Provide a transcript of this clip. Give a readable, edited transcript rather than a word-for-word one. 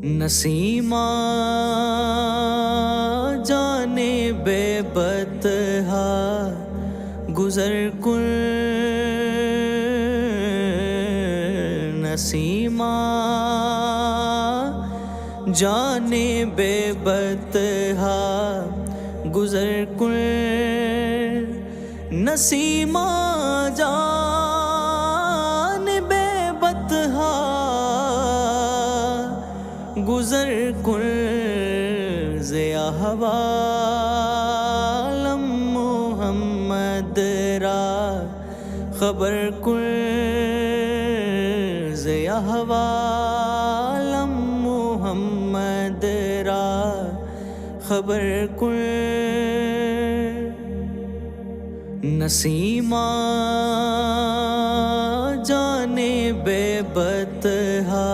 Nasima جانے بے بتہا گزر کن، نسیمہ جانے بے بتہا گزر کن، نسیمہ جان بے بتہا گزر کن، زیا حوالم محمد را خبر کن، زیا حوالم محمد را خبر کن، نسیمہ جانے بے بتہا